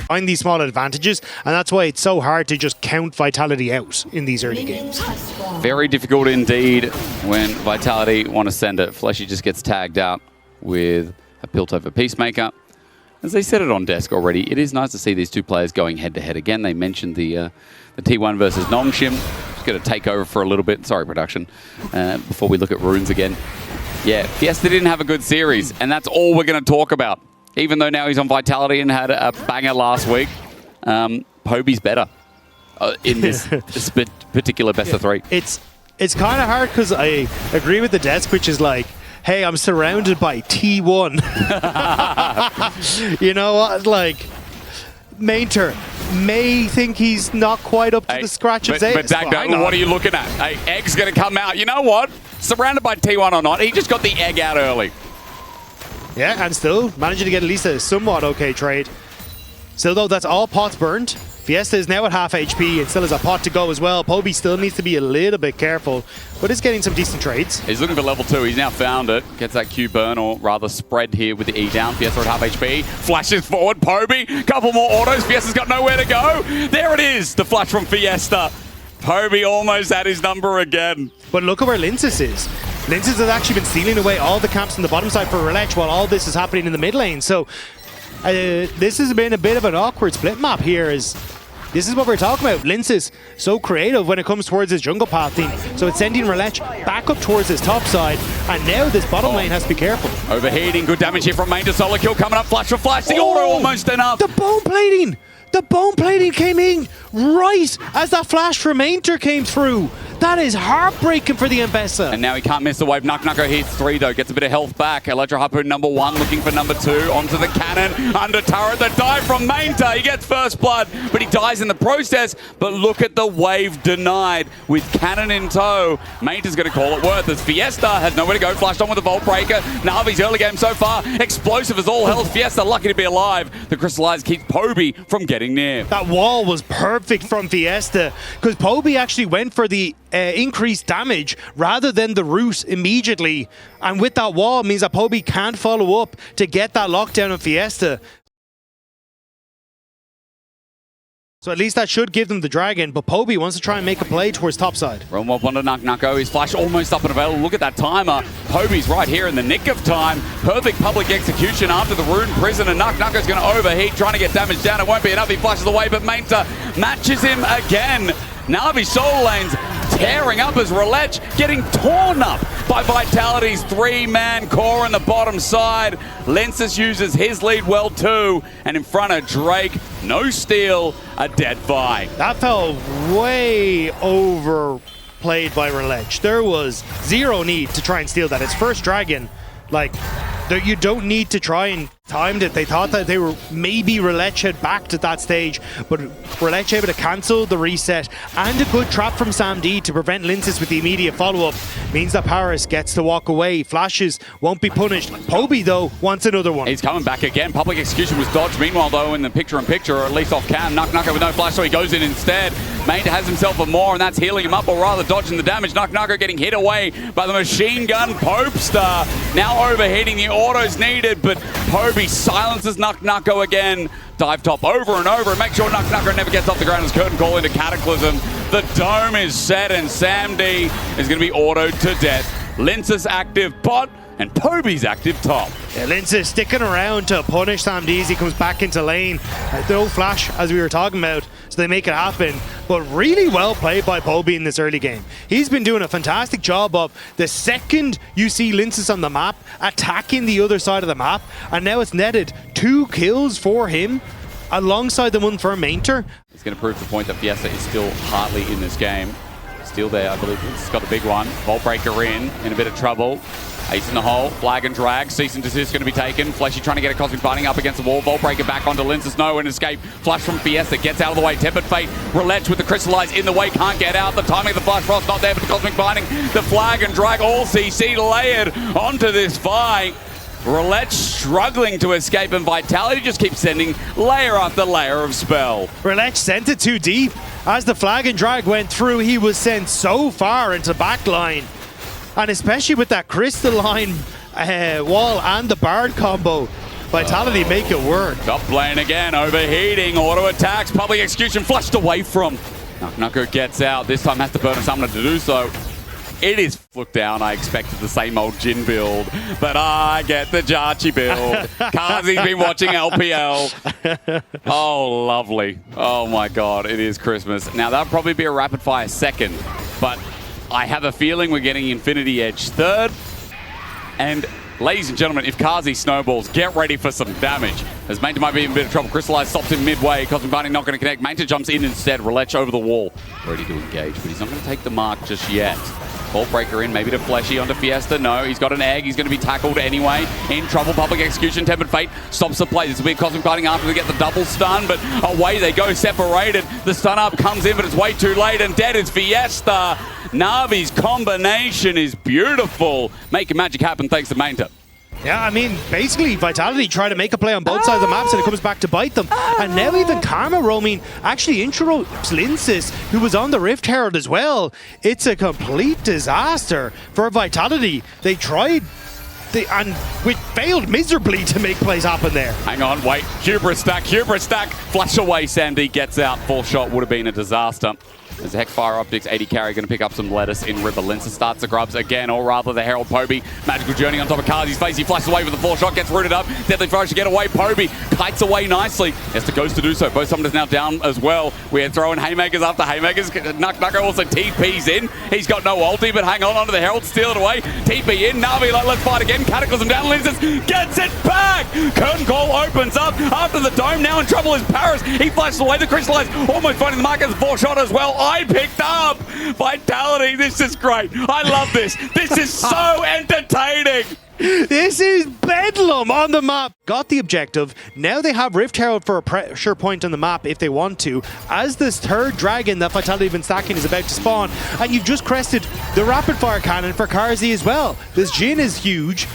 find these small advantages, and that's why it's so hard to just count Vitality out in these early games. Very difficult indeed when Vitality want to send it. Fleshy just gets tagged out with a Piltover Peacemaker. As they said it on desk already, it is nice to see these two players going head-to-head again. They mentioned the T1 versus Nongshim. Just going to take over for a little bit. Sorry, production. Before we look at Runes again. Yeah, Fiesta didn't have a good series, and that's all we're going to talk about. Even though now he's on Vitality and had a banger last week, Poby's better in this particular best of three. It's kind of hard because I agree with the desk, which is like, hey, I'm surrounded by T1. You know what? Like, Mainter may think he's not quite up to the scratch of Zeus. But Zach, what are you looking at? Hey, Egg's going to come out. You know what? Surrounded by T1 or not, he just got the Egg out early. Yeah, and still managing to get at least a somewhat okay trade. Still, though, that's all pots burnt. Fiesta is now at half HP and still has a pot to go as well. Poby still needs to be a little bit careful, but is getting some decent trades. He's looking for level 2. He's now found it. Gets that Q burn, or rather spread here with the E down. Fiesta at half HP. Flashes forward. Poby. Couple more autos. Fiesta's got nowhere to go. There it is. The flash from Fiesta. Poby almost at his number again. But look at where Linces is. Linces has actually been stealing away all the camps on the bottom side for Relech while all this is happening in the mid lane. So this has been a bit of an awkward split map here. This is what we're talking about. Linces so creative when it comes towards his jungle path team. So it's sending Relech back up towards his top side. And now this bottom lane has to be careful. Overheating. Good damage here from main to solo kill. Coming up. Flash for flash. The auto almost enough. The bone plating. The bone plating came in right as that flash from Mainter came through. That is heartbreaking for the M-Pesa. And now he can't miss the wave. Knucknucker hits 3 though, gets a bit of health back. Electro Harpoon number 1 looking for number 2. Onto the cannon, under turret, the dive from Mainter. He gets first blood, but he dies in the process. But look at the wave denied with cannon in tow. Mainter's going to call it worth as Fiesta has nowhere to go. Flashed on with the Volt Breaker. Navi's early game so far, explosive as all hell. Fiesta lucky to be alive. The Crystallize keeps Poby from getting near. That wall was perfect from Fiesta because Poby actually went for the increased damage rather than the root immediately, and with that wall it means that Poby can't follow up to get that lockdown of Fiesta. So at least that should give them the dragon, but Poby wants to try and make a play towards topside. Roam up onto Knucknucko, his flash almost up and available. Look at that timer. Poby's right here in the nick of time. Perfect public execution after the Rune Prison, and Knucknucko's going to overheat, trying to get damage down. It won't be enough. He flashes away, but Mainter matches him again. Navi Soul Lanes tearing up as Relech getting torn up by Vitality's 3-man core on the bottom side. Lensis uses his lead well too, and in front of Drake, no steal, a dead Vi. That felt way overplayed by Relech. There was zero need to try and steal that. His first dragon, like, you don't need to try and time it. They thought that they were maybe Relech had backed at that stage, but Relech able to cancel the reset and a good trap from Sam D to prevent Linces with the immediate follow-up means that Paris gets to walk away. Flashes won't be punished. Poby though wants another one. He's coming back again. Public execution was dodged. Meanwhile though, in the picture-in-picture, or at least off cam, Knucknucker with no flash, so he goes in instead. Mainter has himself a more, and that's healing him up, or rather dodging the damage. Knucknucker getting hit away by the machine gun Popestar. Now overheating, the autos needed, but Poby silences Knucknucker again. Dive top over and over and make sure Knucknucker never gets off the ground as Curtain Call into Cataclysm. The dome is set and Sam D is going to be autoed to death. Linces active bot and Poby's active top. Yeah, Linces sticking around to punish Sam D as he comes back into lane. No flash as we were talking about, so they make it happen. But really well played by Poby in this early game. He's been doing a fantastic job of the second you see Linces on the map, attacking the other side of the map, and now it's netted 2 kills for him alongside the one for Mainter. It's going to prove the point that Fiesta is still hardly in this game. Still there, I believe. It's got the big one. Volt Breaker in a bit of trouble. Ace in the hole, flag and drag, cease and desist going to be taken. Fleshy trying to get a Cosmic Binding up against the wall. Volt Breaker back onto Linces, no, and escape. Flash from Fiesta, gets out of the way. Tempered Fate, Relech with the Crystallize in the way, can't get out. The timing of the Flash Frost not there, but the Cosmic Binding, the flag and drag, all CC layered onto this Vi. Relech struggling to escape, and Vitality just keeps sending layer after layer of spell. Relech sent it too deep. As the flag and drag went through, he was sent so far into backline. And especially with that crystalline wall and the Bard combo, Vitality make it work. Top lane again, overheating, auto attacks, public execution flushed away from. Nucko gets out, this time has to burn a summoner to do so. It is look down. I expected the same old Jin build, but I get the Jarchi build. Kazi's been watching LPL. Oh, lovely. Oh my God, it is Christmas. Now that'll probably be a rapid fire second, but I have a feeling we're getting Infinity Edge third. And ladies and gentlemen, if Kazi snowballs, get ready for some damage. As Manta might be in a bit of trouble. Crystallize stops him midway. Cosmic Binding not going to connect. Manta jumps in instead. Relech over the wall. Ready to engage, but he's not going to take the mark just yet. Vault Breaker in, maybe to Fleshy onto Fiesta. No, he's got an egg. He's going to be tackled anyway. In trouble. Public Execution. Tempered Fate stops the play. This will be a Cosmic Binding after they get the double stun, but away they go separated. The stun up comes in, but it's way too late, and dead is Fiesta. Navi's combination is beautiful. Making magic happen thanks to Manta. Yeah, I mean, basically, Vitality try to make a play on both sides of the maps and it comes back to bite them. And now even Karma roaming actually intros Linsis, who was on the Rift Herald as well. It's a complete disaster for Vitality. They tried, and we failed miserably to make plays happen there. Hang on, wait. Hubris stack. Flash away, Sandy gets out. Full shot would have been a disaster. As the Hexfire Optics, 80 carry going to pick up some lettuce in River. Linsa starts the grubs again, or rather the Herald Poby. Magical Journey on top of Kazi's face. He flashes away with the 4-shot, gets rooted up. Deadly Flourish to get away. Poby kites away nicely. Has to Ghost to do so. Both summoners now down as well. We're throwing Haymakers after Haymakers. Nucko also TP's in. He's got no ulti, but hang on onto the Herald. Steal it away. TP in. Navi like, let's fight again. Cataclysm down. Linsa gets it back. Curtain Call opens up after the dome. Now in trouble is Paris. He flashes away the Crystallize. Almost finding the mark as a 4-shot as well. I picked up Vitality. This is great. I love this. This is so entertaining. This is bedlam on the map. Got the objective. Now they have Rift Herald for a pressure point on the map if they want to. As this third dragon that Vitality have been stacking is about to spawn, and you've just crested the rapid fire cannon for Karzi as well. This Jin is huge.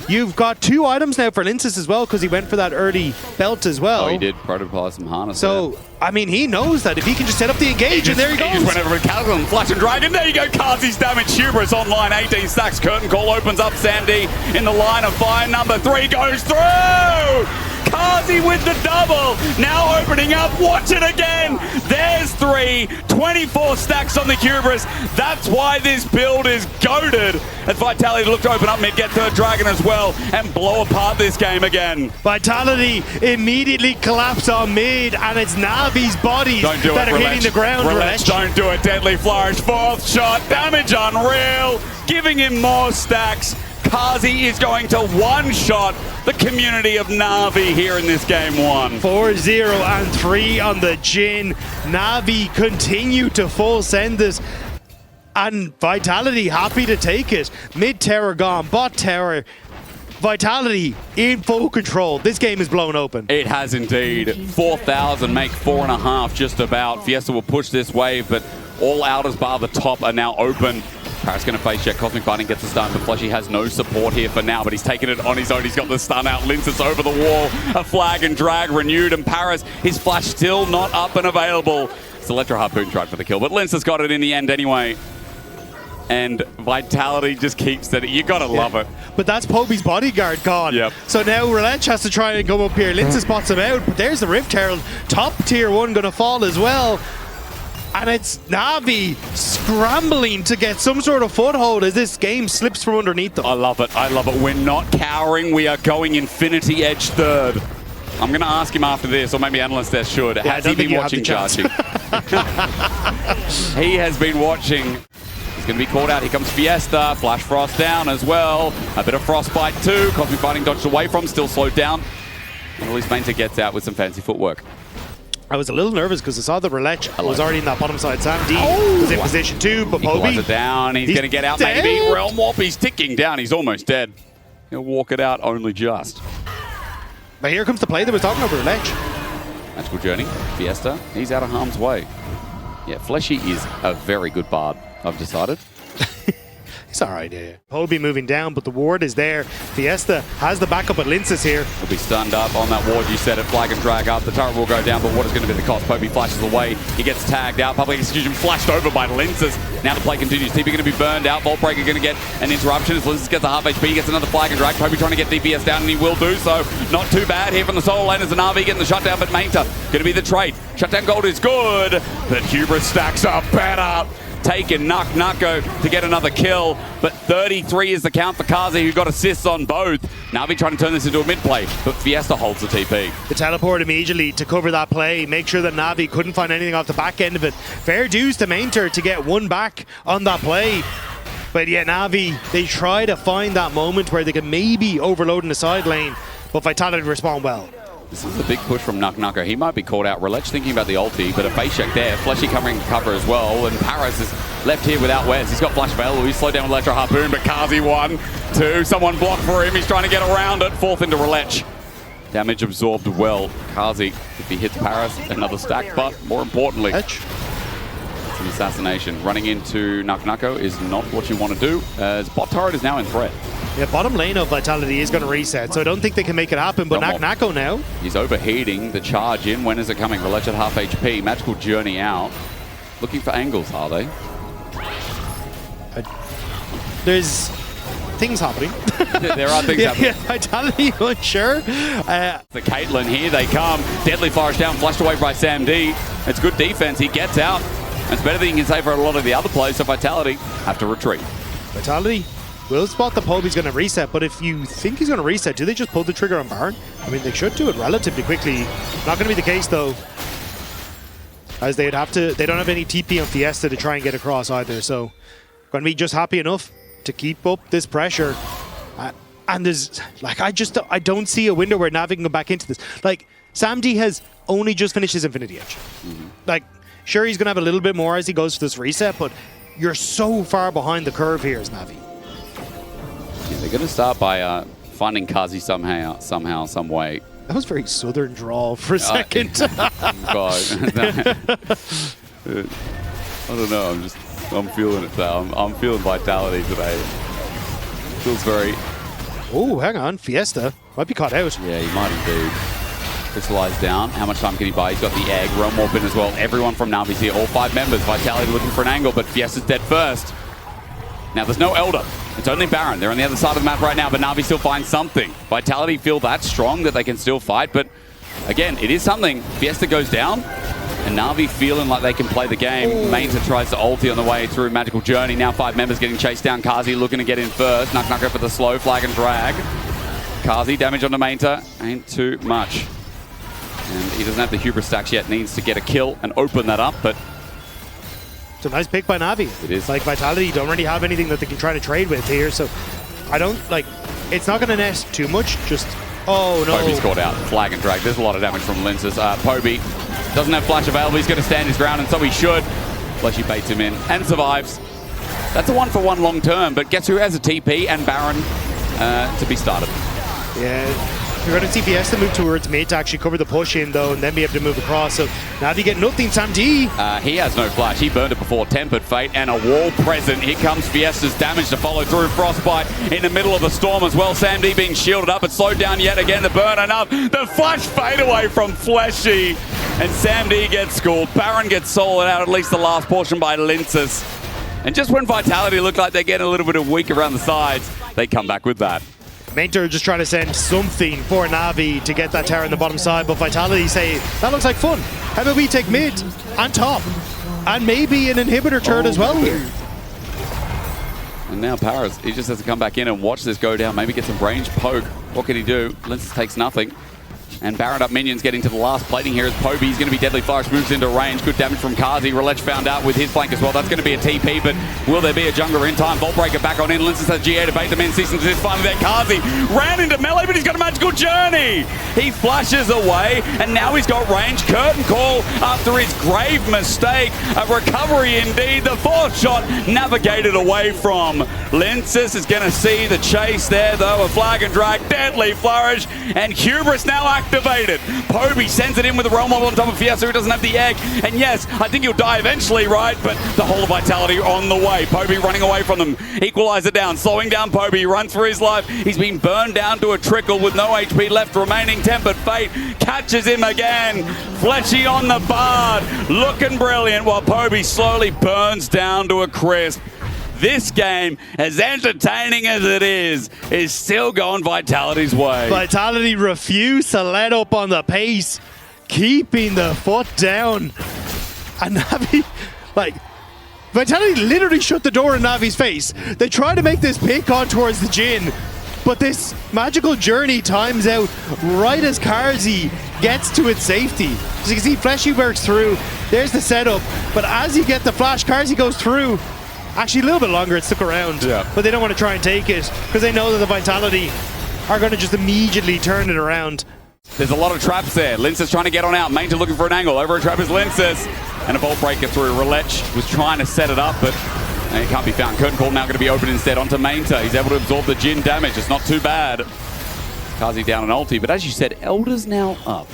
You've got 2 items now for Linsis as well because he went for that early belt as well. Oh, he did protopile some harness. So, there. I mean, he knows that if he can just set up the engage, and there he goes. He just went over to Cataclysm, Flash and Dragon. There you go, Kazi's damage. Hubris online, 18 stacks. Curtain Call opens up Sandy in the line of fire. Number 3 goes through. Kazi with the double. Now opening up. Watch it again. There's 3. 24 stacks on the Hubris. That's why this build is goated. As Vitality look to open up mid, get third Dragon as well, and blow apart this game again. Vitality immediately collapse on mid, and it's Navi's bodies that are hitting the ground. Relech, don't do it. Deadly Flourish. 4th shot. Damage unreal. Giving him more stacks. Kazi is going to one-shot the community of Navi here in this game 1. 4-0 and 3 on the Jin. Navi continue to full send this. And Vitality happy to take it. Mid tower gone, bot tower. Vitality in full control. This game is blown open. It has indeed. 4,000 make 4.5 just about. Fiesta will push this wave, but all outers bar the top are now open. Paris going to face check. Cosmic Binding gets the stun, but Fleshy has no support here for now, but he's taking it on his own. He's got the stun out. Linsis over the wall. A flag and drag renewed, and Paris, his flash still not up and available. It's Electro Harpoon tried for the kill, but Linsis got it in the end anyway. And Vitality just keeps it. You gotta love it. But that's Poby's bodyguard gone. Yep. So now Relech has to try and come up here. Linsis spots him out, but there's the Rift Herald. Top tier 1 gonna fall as well. And it's Navi scrambling to get some sort of foothold as this game slips from underneath them. I love it. I love it. We're not cowering. We are going Infinity Edge third. I'm going to ask him after this, or maybe Analyst there should. Yeah, has he been watching Jarchi? He has been watching. He's going to be called out. Here comes Fiesta. Flash Frost down as well. A bit of Frostbite too. Cosmic Fighting dodged away from, still slowed down. And at least Manta gets out with some fancy footwork. I was a little nervous because I saw that Relech was already in that bottom side. Sandy was in position 2, but Poby... it down. He's going to get out dead. maybe. Realm Warp. He's ticking down. He's almost dead. He'll walk it out only just. But here comes the play that was talking about Relech. Magical Journey. Fiesta. He's out of harm's way. Yeah, Fleshy is a very good bard, I've decided. It's all right here. Poby moving down, but the ward is there. Fiesta has the backup, but Linces here. Will be stunned up on that ward. You said it. Flag and drag up. The turret will go down, but what is going to be the cost? Poby flashes away. He gets tagged out. Public execution flashed over by Linces. Now the play continues. TP going to be burned out. Voltbreaker going to get an interruption as Linces gets a half HP. He gets another flag and drag. Poby trying to get DPS down, and he will do so. Not too bad here from the solo lane as the NAVI getting the shutdown, but Mainta going to be the trade. Shutdown gold is good, but Hubris stacks up better. Taken Nuko to get another kill, but 33 is the count for Kazi, who got assists on both. NAVI trying to turn this into a mid play, but Fiesta holds the TP. The teleport immediately to cover that play, make sure that NAVI couldn't find anything off the back end of it. Fair dues to Mainter to get one back on that play. But yeah, NAVI, they try to find that moment where they can maybe overload in the side lane, but Vitality respond well. This is a big push from Nuko. He might be caught out. Relech thinking about the ulti, but a face check there. Fleshy covering cover as well, and Paris is left here without Wes. He's got flash available. He's slowed down with Electro Harpoon, but Kazi 1, 2. Someone blocked for him. He's trying to get around it. Fourth into Relech. Damage absorbed well. Kazi, if he hits Paris, another stack, but more importantly, it's an assassination. Running into Nuko is not what you want to do, as bot turret is now in threat. Yeah, bottom lane of Vitality is going to reset, so I don't think they can make it happen, but Nuko now. He's overheating the charge in. When is it coming? Relech at half HP. Magical Journey out. Looking for angles, are they? There's things happening. There are things happening. Yeah, Vitality unsure. The Caitlyn here, they come. Deadly Flourish down, flushed away by Sam D. It's good defense. He gets out. It's better than you can say for a lot of the other players, so Vitality have to retreat. Vitality will spot the Poby's going to reset, but if you think he's going to reset, do they just pull the trigger on Baron? I mean, they should do it relatively quickly. Not going to be the case, though, as they'd have to. They don't have any TP on Fiesta to try and get across either, so going to be just happy enough to keep up this pressure. And there's, like, I don't see a window where Navi can go back into this. Like, Sam D has only just finished his Infinity Edge. Like, sure, he's going to have a little bit more as he goes to this reset, but you're so far behind the curve here as Navi. Yeah, they're going to start by finding Kazi somehow, some way. That was very southern drawl for a second. God. I don't know. I'm feeling it though. I'm feeling Vitality today. Feels very. Oh, hang on, Fiesta might be caught out. Yeah, he might indeed. Crystallized down. How much time can he buy? He's got the egg. Realm Warp in as well. Everyone from Navi's here. All 5 members. Vitality looking for an angle, but Fiesta's dead first. Now, there's no Elder. It's only Baron. They're on the other side of the map right now, but Navi still finds something. Vitality feel that strong that they can still fight, but again, it is something. Fiesta goes down, and Navi feeling like they can play the game. Mainta tries to ulti on the way through Magical Journey. Now 5 members getting chased down. Kazi looking to get in first. Nuko for the slow flag and drag. Kazi damage onto Mainta. Ain't too much. And he doesn't have the hubris stacks yet. Needs to get a kill and open that up, but it's a nice pick by Navi. It is. Like, Vitality don't really have anything that they can try to trade with here, so I don't, like, it's not going to nest too much, just, oh no. Poby's caught out, flag and drag. There's a lot of damage from Linces. Poby doesn't have flash available. He's going to stand his ground, and so he should. Fleshy baits him in and survives. That's a 1-for-1 long term, but guess who has a TP and Baron to be started? Yeah. You're going to see Fiesta move towards mid to actually cover the push in, though, and then be able to move across. So now they get nothing. Sam D. He has no flash. He burned it before. Tempered Fate and a wall present. Here comes Fiesta's damage to follow through. Frostbite in the middle of the storm as well. Sam D being shielded up. It's slowed down yet again. The burn enough. The flash fade away from Fleshy. And Sam D gets schooled. Baron gets soloed out, at least the last portion by Linces. And just when Vitality look like they're getting a little bit weak around the sides, they come back with that. Mainter just trying to send something for Navi to get that tower on the bottom side, but Vitality say, that looks like fun. How about we take mid and top? And maybe an inhibitor turret as well here. And now Paris, he just has to come back in and watch this go down, maybe get some range poke. What can he do? Linces takes nothing. And Baron up minions getting to the last plating here as Poby. He's going to be Deadly Flourish, moves into range. Good damage from Kazi. Relech found out with his flank as well. That's going to be a TP, but will there be a jungler in time? Voltbreaker back on in. Linces has GA to bait them in. Seasons is finally there. Kazi ran into melee, but he's got a Magical Journey. He flashes away, and now he's got range. Curtain call after his grave mistake. A recovery indeed. The 4th shot navigated away from. Linces is going to see the chase there, though. A flag and drag. Deadly Flourish, and Hubris now active. activated. Poby sends it in with the Realm Mob on top of Fiesta, who doesn't have the egg. And yes, I think he'll die eventually, right? But the whole of Vitality on the way. Poby running away from them. Equalizer down, slowing down Poby. He runs for his life. He's been burned down to a trickle with no HP left remaining. Tempered Fate catches him again. Fletchy on the Bard, looking brilliant while Poby slowly burns down to a crisp. This game, as entertaining as it is still going Vitality's way. Vitality refused to let up on the pace, keeping the foot down. And Navi, like, Vitality literally shut the door in Navi's face. They tried to make this pick on towards the Jhin, but this magical journey times out right as Karzi gets to its safety. As you can see, Fleshy works through. There's the setup, but as you get the flash, Karzi goes through. Actually, a little bit longer, it stuck around, but they don't want to try and take it because they know that the Vitality are going to just immediately turn it around. There's a lot of traps there. Linces trying to get on out. Mainta looking for an angle. Over a trap is Linces. And a Vault Breaker through. Relech was trying to set it up, but it can't be found. Curtain Call now going to be open instead onto Mainta. He's able to absorb the Jhin damage. It's not too bad. Kazi down an ulti, but as you said, Elder's now up.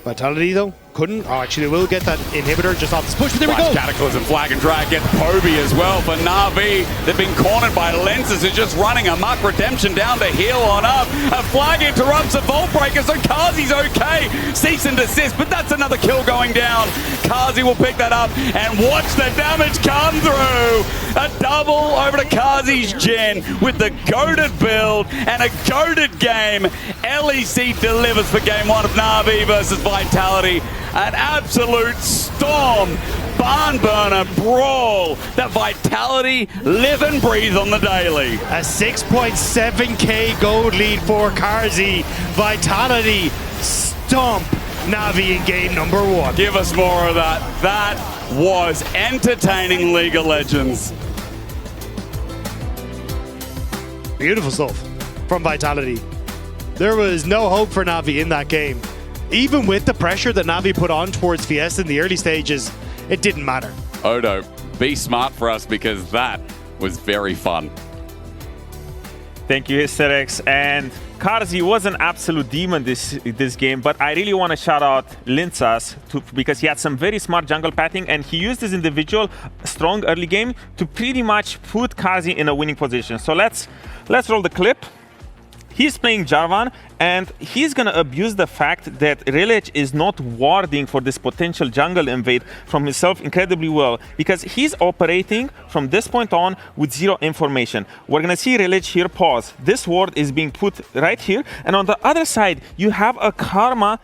Vitality, though, couldn't. Oh, actually, they will get that inhibitor just off this push, but there we go. Cataclysm, Flag and Drag gets Poby as well for Na'Vi. They've been cornered by Lenses, who's just running amok. Redemption down to heal on up. A Flag interrupts a Vault Breaker, so Kazi's okay. Cease and desist, but that's another kill going down. Kazi will pick that up and watch the damage come through. A double over to Kazi's Jhin with the goated build and a goated game. LEC delivers for game one of Na'Vi versus Vitality. An absolute storm, barn burner brawl that Vitality live and breathe on the daily. A 6.7k gold lead for Karzi. Vitality stomp Navi in game number one. Give us more of that. That was entertaining League of Legends. Beautiful stuff from Vitality. There was no hope for Navi in that game. Even with the pressure that Navi put on towards Fiesta in the early stages, it didn't matter. Odo, be smart for us because that was very fun. Thank you, Hysterix. And Karzi was an absolute demon this game, but I really want to shout out Linsas because he had some very smart jungle pathing and he used his individual strong early game to pretty much put Karzi in a winning position. So let's roll the clip. He's playing Jarvan, and he's going to abuse the fact that Relech is not warding for this potential jungle invade from himself incredibly well, because he's operating from this point on with zero information. We're going to see Relech here pause. This ward is being put right here, and on the other side, you have a Karma